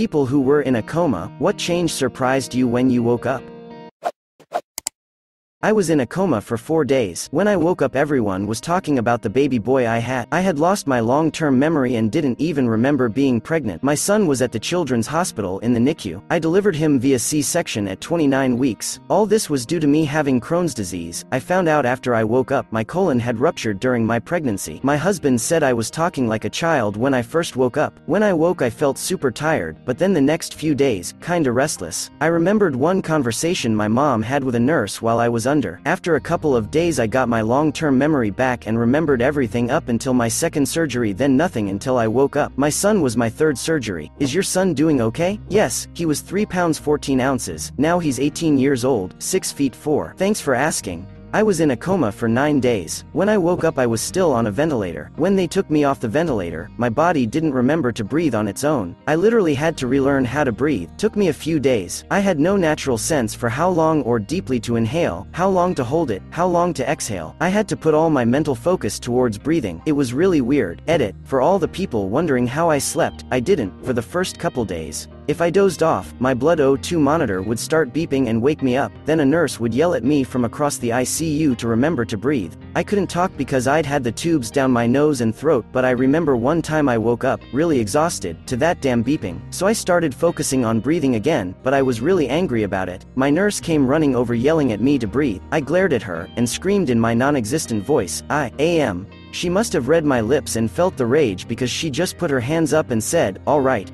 people who were in a coma, what change surprised you when you woke up? I was in a coma for 4 days. When I woke up, everyone was talking about the baby boy I had. I had lost my long-term memory and didn't even remember being pregnant. My son was at the children's hospital in the NICU. I delivered him via C-section at 29 weeks. All this was due to me having Crohn's disease. I found out after I woke up my colon had ruptured during my pregnancy. My husband said I was talking like a child when I first woke up. When I woke, I felt super tired, but then the next few days, kinda restless. I remembered one conversation my mom had with a nurse while I was under. After a couple of days I got my long-term memory back and remembered everything up until my second surgery, then nothing until I woke up. My son was my third surgery. Is your son doing okay? Yes, he was 3 pounds 14 ounces. Now he's 18 years old, 6 feet 4. Thanks for asking. I was in a coma for 9 days. When I woke up I was still on a ventilator. When they took me off the ventilator, my body didn't remember to breathe on its own. I literally had to relearn how to breathe. Took me a few days. I had no natural sense for how long or deeply to inhale, how long to hold it, how long to exhale. I had to put all my mental focus towards breathing. It was really weird. Edit, for all the people wondering how I slept, I didn't, for the first couple days. If I dozed off, my blood O2 monitor would start beeping and wake me up, then a nurse would yell at me from across the ICU to remember to breathe. I couldn't talk because I'd had the tubes down my nose and throat, but I remember one time I woke up, really exhausted, to that damn beeping. So I started focusing on breathing again, but I was really angry about it. My nurse came running over yelling at me to breathe. I glared at her, and screamed in my non-existent voice, I am. She must have read my lips and felt the rage because she just put her hands up and said, all right,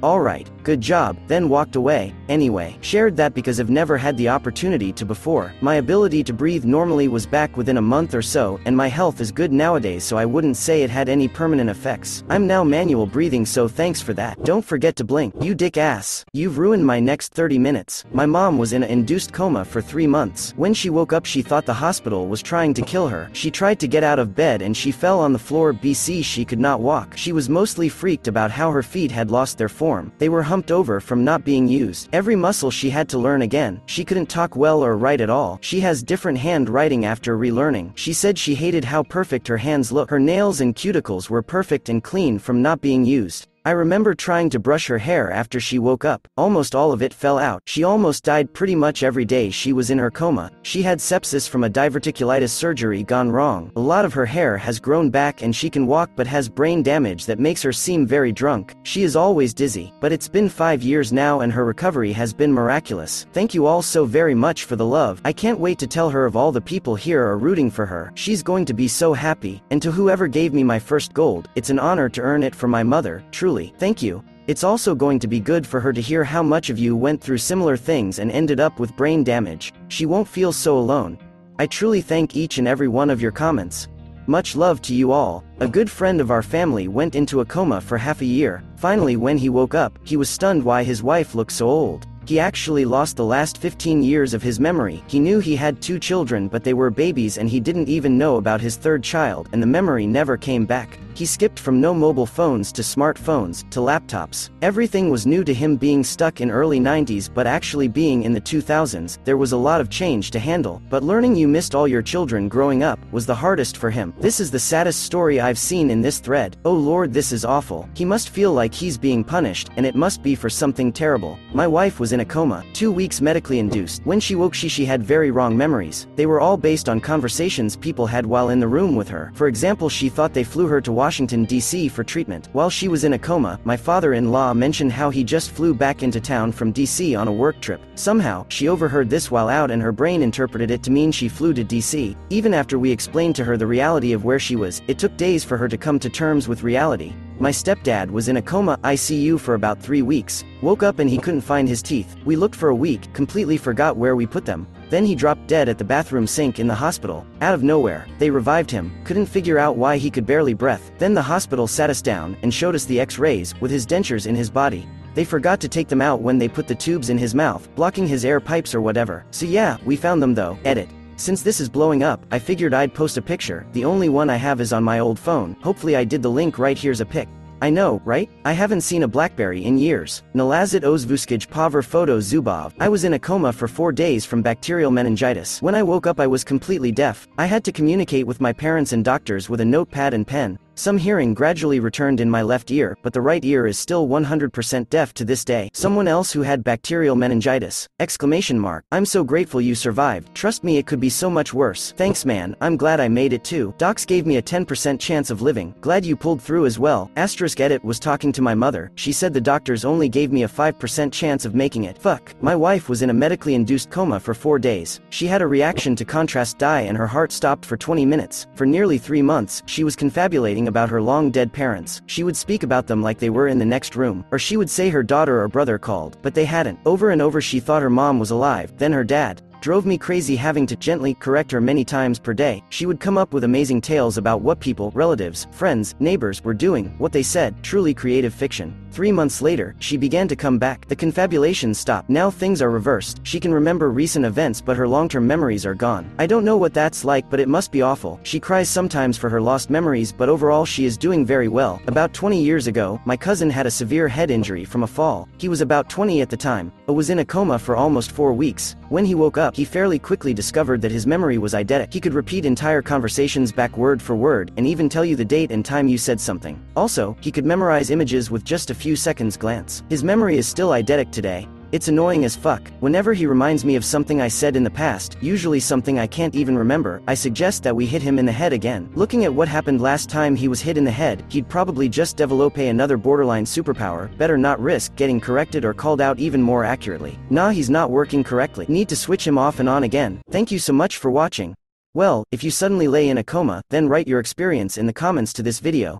good job, then walked away. Anyway, shared that because I've never had the opportunity to before. My ability to breathe normally was back within a month or so, and my health is good nowadays, so I wouldn't say it had any permanent effects. I'm now manual breathing, so thanks for that. Don't forget to blink, you dick ass. You've ruined my next 30 minutes. My mom was in an induced coma for 3 months. When she woke up she thought the hospital was trying to kill her. She tried to get out of bed and she fell on the floor. BC, she could not walk. She was mostly freaked about how her feet had lost their form. They were humped over from not being used. Every muscle she had to learn again. She couldn't talk well or write at all. She has different handwriting after relearning. She said she hated how perfect her hands look. Her nails and cuticles were perfect and clean from not being used. I remember trying to brush her hair after she woke up. Almost all of it fell out. She almost died pretty much every day she was in her coma. She had sepsis from a diverticulitis surgery gone wrong. A lot of her hair has grown back and she can walk but has brain damage that makes her seem very drunk. She is always dizzy. But it's been 5 years now and her recovery has been miraculous. Thank you all so very much for the love. I can't wait to tell her of all the people here are rooting for her. She's going to be so happy. And to whoever gave me my first gold, it's an honor to earn it for my mother, truly. Thank you. It's also going to be good for her to hear how much of you went through similar things and ended up with brain damage. She won't feel so alone. I truly thank each and every one of your comments. Much love to you all. A good friend of our family went into a coma for half a year. Finally, when he woke up, he was stunned why his wife looked so old. He actually lost the last 15 years of his memory. He knew he had 2 children but they were babies and he didn't even know about his 3rd child, and the memory never came back. He skipped from no mobile phones to smartphones, to laptops. Everything was new to him. Being stuck in early 90s but actually being in the 2000s, there was a lot of change to handle. But learning you missed all your children growing up was the hardest for him. This is the saddest story I've seen in this thread. Oh Lord, this is awful. He must feel like he's being punished, and it must be for something terrible. My wife was in a coma, 2 weeks medically induced. When she woke she had very wrong memories. They were all based on conversations people had while in the room with her. For example, she thought they flew her to Washington, D.C. for treatment. While she was in a coma, my father-in-law mentioned how he just flew back into town from D.C. on a work trip. Somehow, she overheard this while out and her brain interpreted it to mean she flew to D.C. Even after we explained to her the reality of where she was, it took days for her to come to terms with reality. My stepdad was in a coma, ICU for about 3 weeks. Woke up and he couldn't find his teeth. We looked for a week, completely forgot where we put them. Then he dropped dead at the bathroom sink in the hospital. Out of nowhere, they revived him. Couldn't figure out why he could barely breathe. Then the hospital sat us down and showed us the x-rays, with his dentures in his body. They forgot to take them out when they put the tubes in his mouth, blocking his air pipes or whatever. So yeah, we found them though. Edit. Since this is blowing up, I figured I'd post a picture. The only one I have is on my old phone. Hopefully I did the link right. Here's a pic. I know, right? I haven't seen a BlackBerry in years. Nalazit ozvuskij pover photo Zubov. I was in a coma for 4 days from bacterial meningitis. When I woke up I was completely deaf. I had to communicate with my parents and doctors with a notepad and pen. Some hearing gradually returned in my left ear, but the right ear is still 100% deaf to this day. Someone else who had bacterial meningitis! Exclamation mark. I'm so grateful you survived. Trust me, it could be so much worse. Thanks man, I'm glad I made it too. Docs gave me a 10% chance of living. Glad you pulled through as well. Asterisk edit was talking to my mother. She said the doctors only gave me a 5% chance of making it. Fuck. My wife was in a medically induced coma for 4 days. She had a reaction to contrast dye and her heart stopped for 20 minutes. For nearly 3 months, she was confabulating about her long-dead parents. She would speak about them like they were in the next room. Or she would say her daughter or brother called, but they hadn't. Over and over she thought her mom was alive, then her dad. Drove me crazy having to gently correct her many times per day. She would come up with amazing tales about what people, relatives, friends, neighbors were doing, what they said, truly creative fiction. 3 months later, she began to come back. The confabulation stopped. Now things are reversed. She can remember recent events but her long-term memories are gone. I don't know what that's like but it must be awful. She cries sometimes for her lost memories but overall she is doing very well. About 20 years ago, my cousin had a severe head injury from a fall. He was about 20 at the time, but was in a coma for almost 4 weeks. When he woke up, he fairly quickly discovered that his memory was eidetic. He could repeat entire conversations back word for word, and even tell you the date and time you said something. Also, he could memorize images with just a few seconds glance. His memory is still eidetic today. It's annoying as fuck. Whenever he reminds me of something I said in the past, usually something I can't even remember, I suggest that we hit him in the head again. Looking at what happened last time he was hit in the head, he'd probably just develop another borderline superpower. Better not risk getting corrected or called out even more accurately. Nah, he's not working correctly. Need to switch him off and on again. Thank you so much for watching. Well, if you suddenly lay in a coma, then write your experience in the comments to this video.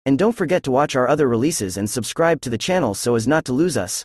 And don't forget to watch our other releases and subscribe to the channel so as not to lose us.